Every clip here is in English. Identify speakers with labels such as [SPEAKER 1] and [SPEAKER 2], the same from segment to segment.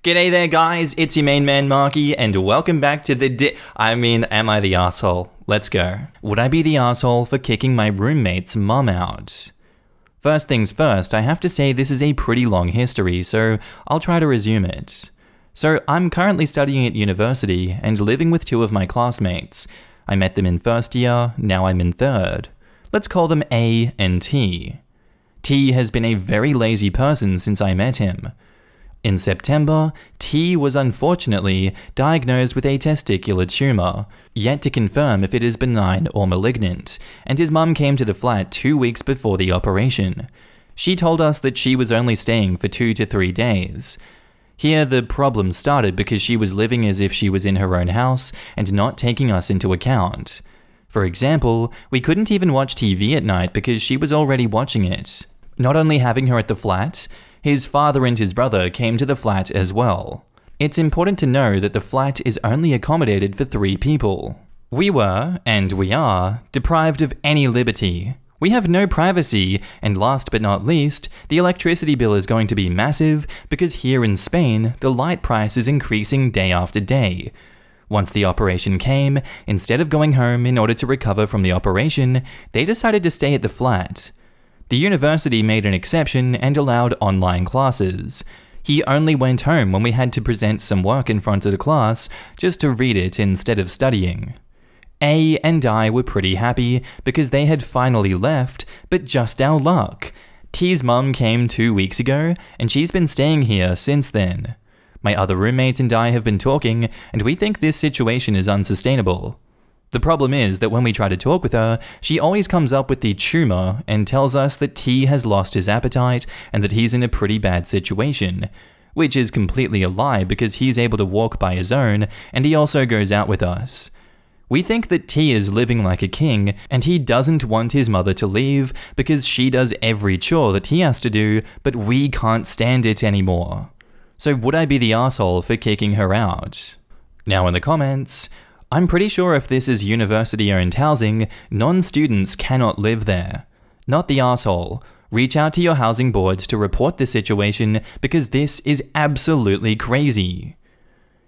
[SPEAKER 1] G'day there guys, it's your main man Markee, and welcome back to the am I the asshole? Let's go. Would I be the asshole for kicking my roommate's mum out? First things first, I have to say this is a pretty long history, so I'll try to resume it. So I'm currently studying at university and living with two of my classmates. I met them in first year, now I'm in third. Let's call them A and T. T has been a very lazy person since I met him. In September, T was unfortunately diagnosed with a testicular tumor, yet to confirm if it is benign or malignant, and his mum came to the flat 2 weeks before the operation. She told us that she was only staying for 2 to 3 days. Here the problem started because she was living as if she was in her own house and not taking us into account. For example, we couldn't even watch TV at night because she was already watching it. Not only having her at the flat, his father and his brother came to the flat as well. It's important to know that the flat is only accommodated for 3 people. We were, and we are, deprived of any liberty. We have no privacy, and last but not least, the electricity bill is going to be massive because here in Spain, the light price is increasing day after day. Once the operation came, instead of going home in order to recover from the operation, they decided to stay at the flat. The university made an exception and allowed online classes. He only went home when we had to present some work in front of the class just to read it instead of studying. A and I were pretty happy because they had finally left, but just our luck. T's mum came 2 weeks ago and she's been staying here since then. My other roommate and I have been talking and we think this situation is unsustainable. The problem is that when we try to talk with her, she always comes up with the tumor and tells us that T has lost his appetite and that he's in a pretty bad situation, which is completely a lie because he's able to walk by his own and he also goes out with us. We think that T is living like a king and he doesn't want his mother to leave because she does every chore that he has to do, but we can't stand it anymore. So would I be the asshole for kicking her out? Now in the comments, I'm pretty sure if this is university-owned housing, non-students cannot live there. Not the asshole. Reach out to your housing boards to report the situation because this is absolutely crazy.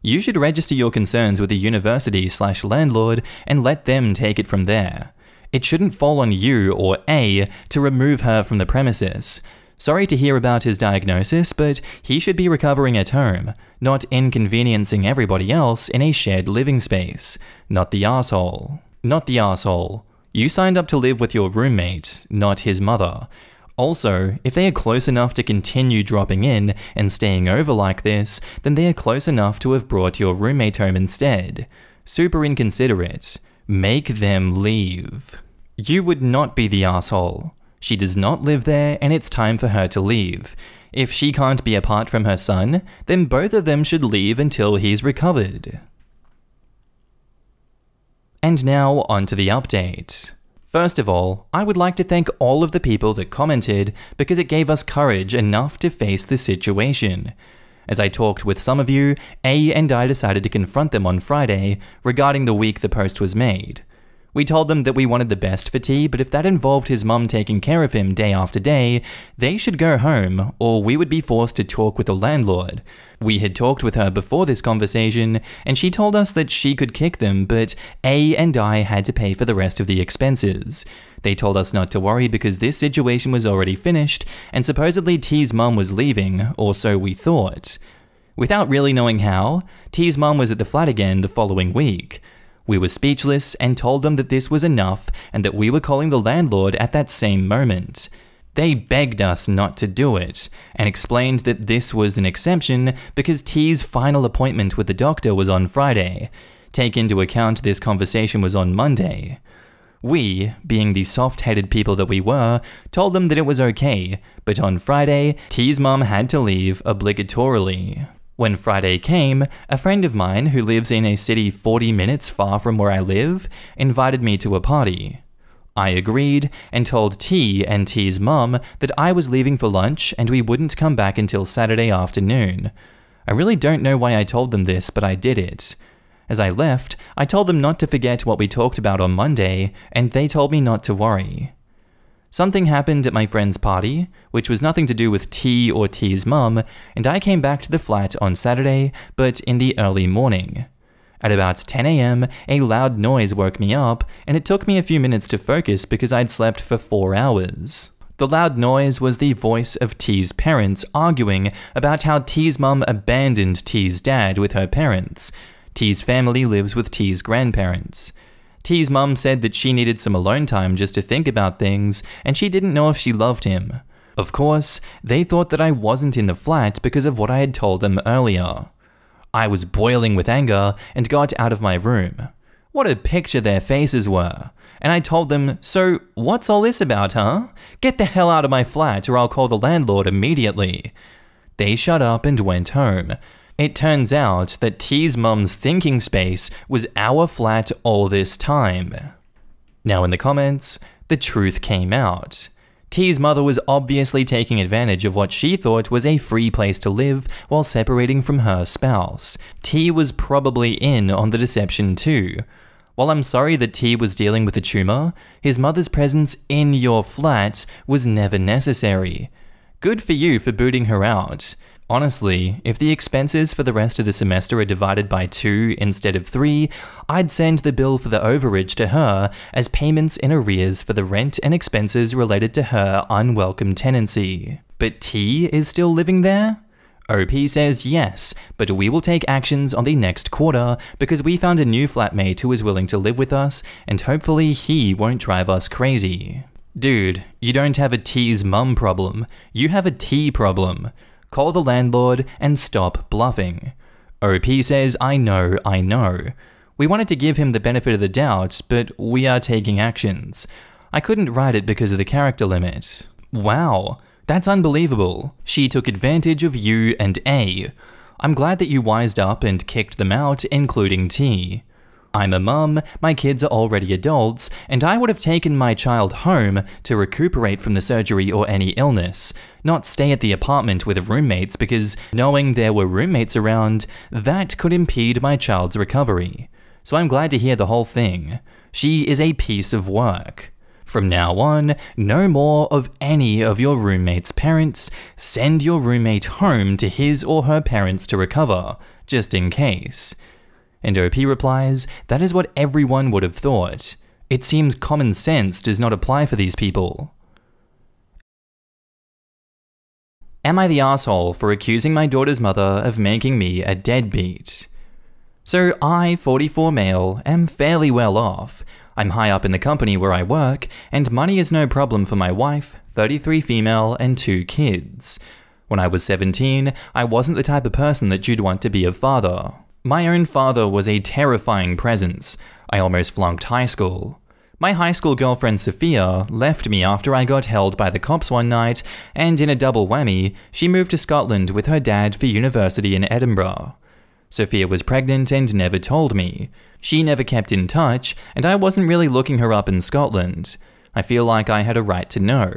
[SPEAKER 1] You should register your concerns with the university/landlord and let them take it from there. It shouldn't fall on you or A to remove her from the premises. Sorry to hear about his diagnosis, but he should be recovering at home, not inconveniencing everybody else in a shared living space. Not the asshole. Not the asshole. You signed up to live with your roommate, not his mother. Also, if they are close enough to continue dropping in and staying over like this, then they are close enough to have brought your roommate home instead. Super inconsiderate. Make them leave. You would not be the asshole. She does not live there and it's time for her to leave. If she can't be apart from her son, then both of them should leave until he's recovered. And now onto the update. First of all, I would like to thank all of the people that commented because it gave us courage enough to face the situation. As I talked with some of you, A and I decided to confront them on Friday regarding the week the post was made. We told them that we wanted the best for T, but if that involved his mum taking care of him day after day, they should go home, or we would be forced to talk with the landlord. We had talked with her before this conversation, and she told us that she could kick them, but A and I had to pay for the rest of the expenses. They told us not to worry because this situation was already finished, and supposedly T's mum was leaving, or so we thought. Without really knowing how, T's mum was at the flat again the following week. We were speechless and told them that this was enough and that we were calling the landlord at that same moment. They begged us not to do it and explained that this was an exception because T's final appointment with the doctor was on Friday. Take into account this conversation was on Monday. We, being the soft-headed people that we were, told them that it was okay, but on Friday, T's mum had to leave obligatorily. When Friday came, a friend of mine who lives in a city 40 minutes far from where I live invited me to a party. I agreed and told T and T's mum that I was leaving for lunch and we wouldn't come back until Saturday afternoon. I really don't know why I told them this, but I did it. As I left, I told them not to forget what we talked about on Monday, and they told me not to worry. Something happened at my friend's party, which was nothing to do with T or T's mum, and I came back to the flat on Saturday, but in the early morning. At about 10 AM, a loud noise woke me up, and it took me a few minutes to focus because I'd slept for 4 hours. The loud noise was the voice of T's parents arguing about how T's mum abandoned T's dad with her parents. T's family lives with T's grandparents. T's mum said that she needed some alone time just to think about things, and she didn't know if she loved him. Of course, they thought that I wasn't in the flat because of what I had told them earlier. I was boiling with anger and got out of my room. What a picture their faces were. And I told them, "So, what's all this about, huh? Get the hell out of my flat or I'll call the landlord immediately." They shut up and went home. It turns out that T's mum's thinking space was our flat all this time. Now in the comments, the truth came out. T's mother was obviously taking advantage of what she thought was a free place to live while separating from her spouse. T was probably in on the deception too. While I'm sorry that T was dealing with a tumor, his mother's presence in your flat was never necessary. Good for you for booting her out. Honestly, if the expenses for the rest of the semester are divided by 2 instead of 3, I'd send the bill for the overage to her as payments in arrears for the rent and expenses related to her unwelcome tenancy. But T is still living there? OP says yes, but we will take actions on the next quarter because we found a new flatmate who is willing to live with us and hopefully he won't drive us crazy. Dude, you don't have a T's mum problem, you have a T problem. Call the landlord and stop bluffing. OP says, I know. We wanted to give him the benefit of the doubt, but we are taking actions. I couldn't write it because of the character limit. Wow, that's unbelievable. She took advantage of you and A. I'm glad that you wised up and kicked them out, including T. I'm a mum, my kids are already adults, and I would have taken my child home to recuperate from the surgery or any illness, not stay at the apartment with roommates because knowing there were roommates around, that could impede my child's recovery. So I'm glad to hear the whole thing. She is a piece of work. From now on, no more of any of your roommate's parents. Send your roommate home to his or her parents to recover, just in case. And OP replies, that is what everyone would have thought. It seems common sense does not apply for these people. Am I the asshole for accusing my daughter's mother of making me a deadbeat? So I, 44 male, am fairly well off. I'm high up in the company where I work, and money is no problem for my wife, 33 female, and 2 kids. When I was 17, I wasn't the type of person that you'd want to be a father. My own father was a terrifying presence. I almost flunked high school. My high school girlfriend Sophia left me after I got held by the cops one night, and in a double whammy, she moved to Scotland with her dad for university in Edinburgh. Sophia was pregnant and never told me. She never kept in touch, and I wasn't really looking her up in Scotland. I feel like I had a right to know.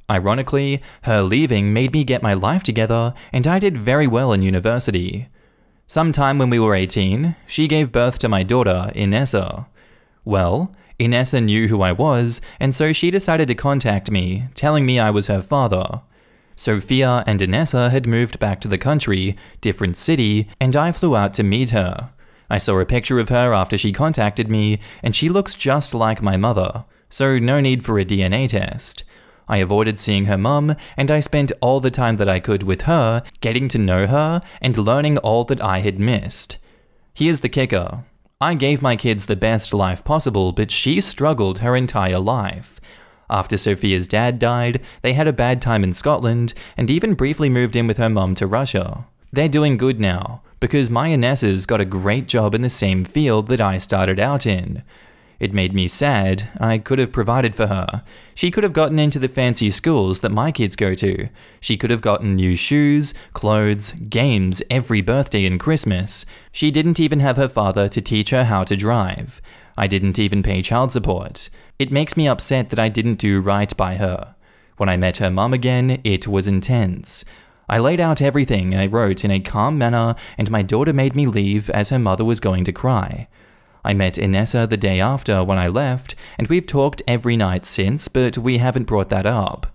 [SPEAKER 1] Ironically, her leaving made me get my life together, and I did very well in university. Sometime when we were 18, she gave birth to my daughter, Inessa. Well, Inessa knew who I was, and so she decided to contact me, telling me I was her father. Sophia and Inessa had moved back to the country, different city, and I flew out to meet her. I saw a picture of her after she contacted me, and she looks just like my mother, so no need for a DNA test. I avoided seeing her mum, and I spent all the time that I could with her, getting to know her, and learning all that I had missed. Here's the kicker. I gave my kids the best life possible, but she struggled her entire life. After Sophia's dad died, they had a bad time in Scotland, and even briefly moved in with her mum to Russia. They're doing good now, because my Inessa's got a great job in the same field that I started out in. It made me sad. I could have provided for her. She could have gotten into the fancy schools that my kids go to. She could have gotten new shoes, clothes, games every birthday and Christmas. She didn't even have her father to teach her how to drive. I didn't even pay child support. It makes me upset that I didn't do right by her. When I met her mum again, it was intense. I laid out everything I wrote in a calm manner, and my daughter made me leave as her mother was going to cry. I met Inessa the day after when I left, and we've talked every night since, but we haven't brought that up.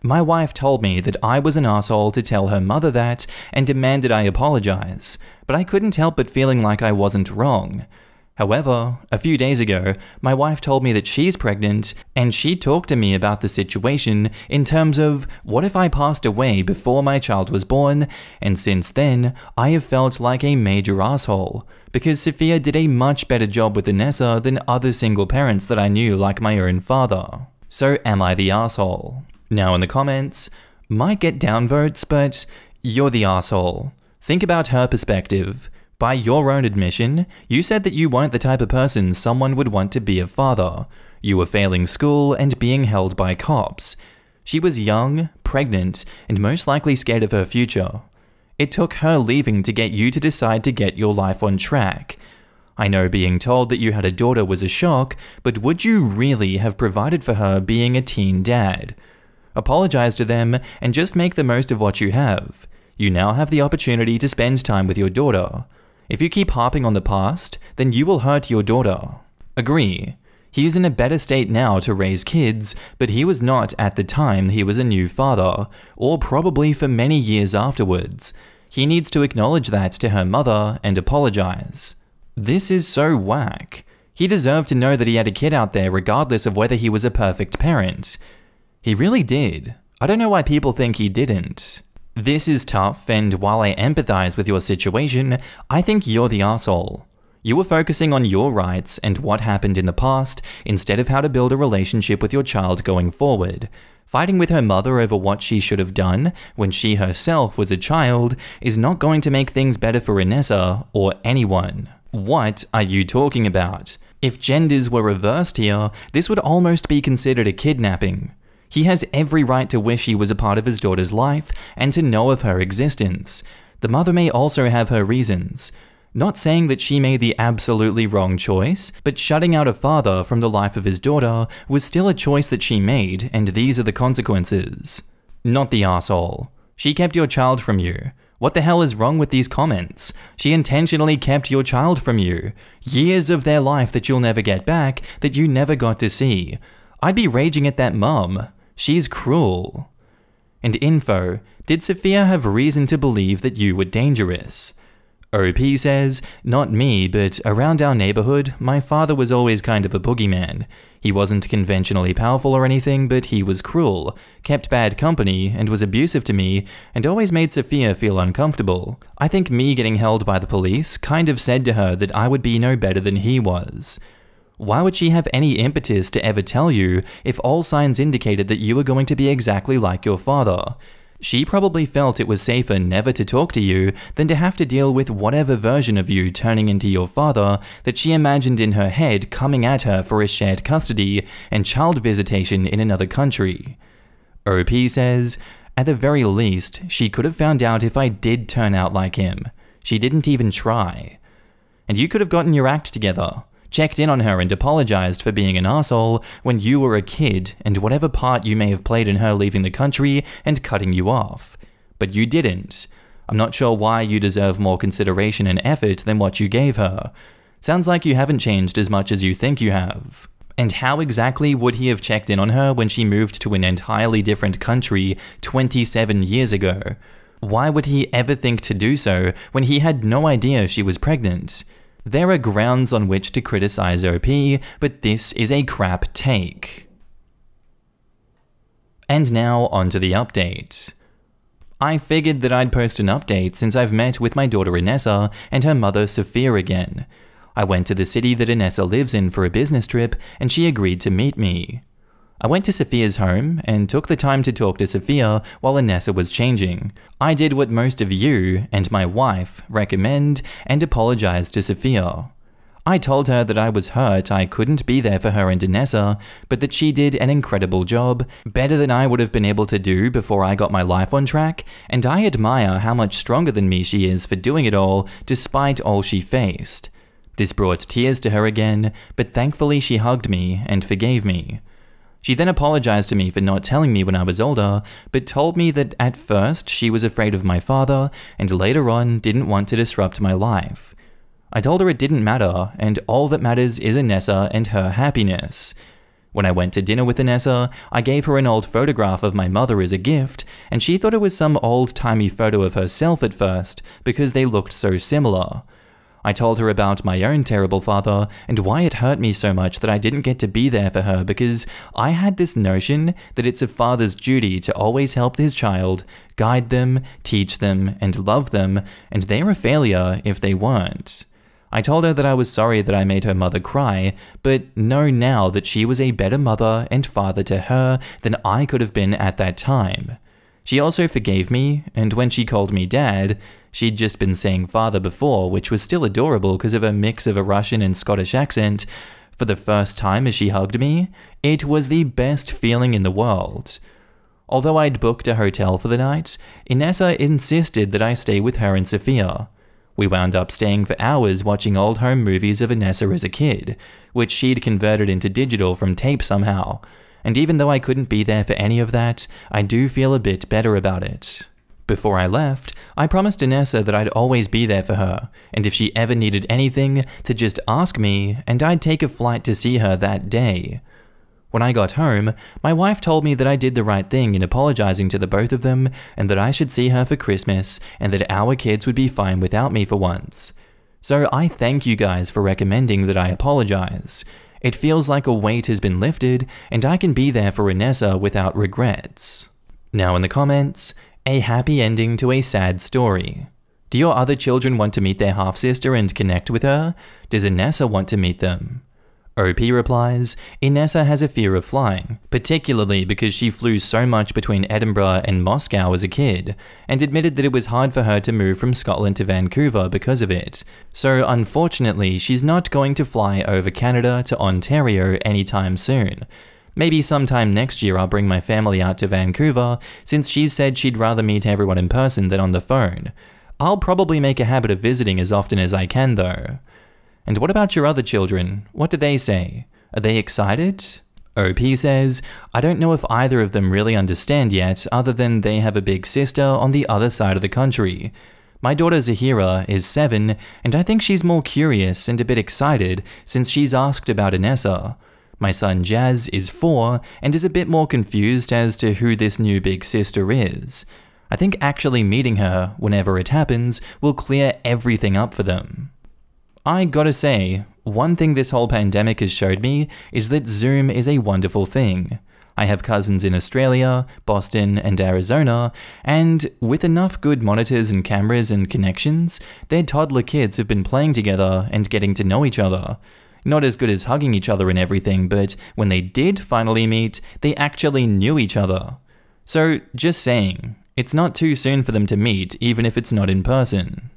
[SPEAKER 1] My wife told me that I was an asshole to tell her mother that and demanded I apologize, but I couldn't help but feeling like I wasn't wrong. However, a few days ago, my wife told me that she's pregnant, and she talked to me about the situation in terms of, what if I passed away before my child was born, and since then, I have felt like a major asshole, because Sophia did a much better job with Inessa than other single parents that I knew like my own father. So am I the asshole? Now in the comments, might get downvotes, but you're the asshole. Think about her perspective. By your own admission, you said that you weren't the type of person someone would want to be a father. You were failing school and being held by cops. She was young, pregnant, and most likely scared of her future. It took her leaving to get you to decide to get your life on track. I know being told that you had a daughter was a shock, but would you really have provided for her being a teen dad? Apologize to them and just make the most of what you have. You now have the opportunity to spend time with your daughter. If you keep harping on the past, then you will hurt your daughter. Agree. He is in a better state now to raise kids, but he was not at the time he was a new father, or probably for many years afterwards. He needs to acknowledge that to her mother and apologize. This is so whack. He deserved to know that he had a kid out there regardless of whether he was a perfect parent. He really did. I don't know why people think he didn't. This is tough, and while I empathize with your situation, I think you're the asshole. You were focusing on your rights and what happened in the past instead of how to build a relationship with your child going forward. Fighting with her mother over what she should have done when she herself was a child is not going to make things better for Inessa or anyone. What are you talking about? If genders were reversed here, this would almost be considered a kidnapping. He has every right to wish he was a part of his daughter's life and to know of her existence. The mother may also have her reasons. Not saying that she made the absolutely wrong choice, but shutting out a father from the life of his daughter was still a choice that she made, and these are the consequences. Not the asshole. She kept your child from you. What the hell is wrong with these comments? She intentionally kept your child from you. Years of their life that you'll never get back, that you never got to see. I'd be raging at that mum. She's cruel. And info, did Sophia have reason to believe that you were dangerous? OP says, not me, but around our neighborhood, my father was always kind of a boogeyman. He wasn't conventionally powerful or anything, but he was cruel, kept bad company, and was abusive to me, and always made Sophia feel uncomfortable. I think me getting held by the police kind of said to her that I would be no better than he was. Why would she have any impetus to ever tell you if all signs indicated that you were going to be exactly like your father? She probably felt it was safer never to talk to you than to have to deal with whatever version of you turning into your father that she imagined in her head coming at her for a shared custody and child visitation in another country. OP says, at the very least, she could have found out if I did turn out like him. She didn't even try. And you could have gotten your act together. Checked in on her and apologized for being an asshole when you were a kid and whatever part you may have played in her leaving the country and cutting you off. But you didn't. I'm not sure why you deserve more consideration and effort than what you gave her. Sounds like you haven't changed as much as you think you have. And how exactly would he have checked in on her when she moved to an entirely different country 27 years ago? Why would he ever think to do so when he had no idea she was pregnant? There are grounds on which to criticize OP, but this is a crap take. And now onto the update. I figured that I'd post an update since I've met with my daughter Inessa and her mother Sophia again. I went to the city that Inessa lives in for a business trip, and she agreed to meet me. I went to Sophia's home and took the time to talk to Sophia while Inessa was changing. I did what most of you and my wife recommend and apologized to Sophia. I told her that I was hurt I couldn't be there for her and Inessa, but that she did an incredible job, better than I would have been able to do before I got my life on track, and I admire how much stronger than me she is for doing it all despite all she faced. This brought tears to her again, but thankfully she hugged me and forgave me. She then apologized to me for not telling me when I was older, but told me that at first she was afraid of my father and later on didn't want to disrupt my life. I told her it didn't matter, and all that matters is Inessa and her happiness. When I went to dinner with Inessa, I gave her an old photograph of my mother as a gift, and she thought it was some old-timey photo of herself at first, because they looked so similar. I told her about my own terrible father, and why it hurt me so much that I didn't get to be there for her, because I had this notion that it's a father's duty to always help his child, guide them, teach them, and love them, and they're a failure if they weren't. I told her that I was sorry that I made her mother cry, but know now that she was a better mother and father to her than I could have been at that time. She also forgave me, and when she called me dad, she'd just been saying father before, which was still adorable because of a mix of a Russian and Scottish accent. For the first time as she hugged me, it was the best feeling in the world. Although I'd booked a hotel for the night, Inessa insisted that I stay with her and Sophia. We wound up staying for hours watching old home movies of Inessa as a kid, which she'd converted into digital from tape somehow, and even though I couldn't be there for any of that, I do feel a bit better about it. Before I left, I promised Inessa that I'd always be there for her, and if she ever needed anything, to just ask me, and I'd take a flight to see her that day. When I got home, my wife told me that I did the right thing in apologizing to the both of them, and that I should see her for Christmas, and that our kids would be fine without me for once. So I thank you guys for recommending that I apologize. It feels like a weight has been lifted, and I can be there for Inessa without regrets. Now in the comments, a happy ending to a sad story. Do your other children want to meet their half-sister and connect with her? Does Inessa want to meet them? OP replies, Inessa has a fear of flying, particularly because she flew so much between Edinburgh and Moscow as a kid, and admitted that it was hard for her to move from Scotland to Vancouver because of it. So unfortunately, she's not going to fly over Canada to Ontario anytime soon. Maybe sometime next year I'll bring my family out to Vancouver, since she's said she'd rather meet everyone in person than on the phone. I'll probably make a habit of visiting as often as I can though. And what about your other children? What do they say? Are they excited? OP says, I don't know if either of them really understand yet, other than they have a big sister on the other side of the country. My daughter Zahira is 7, and I think she's more curious and a bit excited since she's asked about Inessa. My son Jazz is 4 and is a bit more confused as to who this new big sister is. I think actually meeting her, whenever it happens, will clear everything up for them. I gotta say, one thing this whole pandemic has showed me is that Zoom is a wonderful thing. I have cousins in Australia, Boston, and Arizona, and with enough good monitors and cameras and connections, their toddler kids have been playing together and getting to know each other. Not as good as hugging each other and everything, but when they did finally meet, they actually knew each other. So, just saying, it's not too soon for them to meet, even if it's not in person.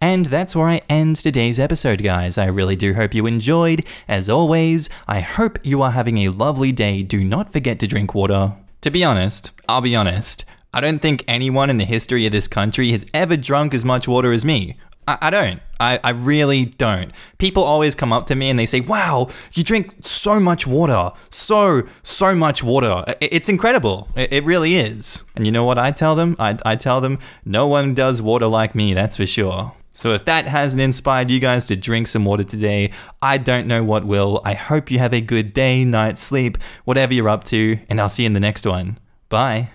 [SPEAKER 1] And that's where I end today's episode, guys. I really do hope you enjoyed. As always, I hope you are having a lovely day. Do not forget to drink water. To be honest, I'll be honest, I don't think anyone in the history of this country has ever drunk as much water as me. I don't. I really don't. People always come up to me and they say, wow, you drink so much water. So much water. It's incredible. It really is. And you know what I tell them? I tell them, no one does water like me, that's for sure. So if that hasn't inspired you guys to drink some water today, I don't know what will. I hope you have a good day, night, sleep, whatever you're up to, and I'll see you in the next one. Bye.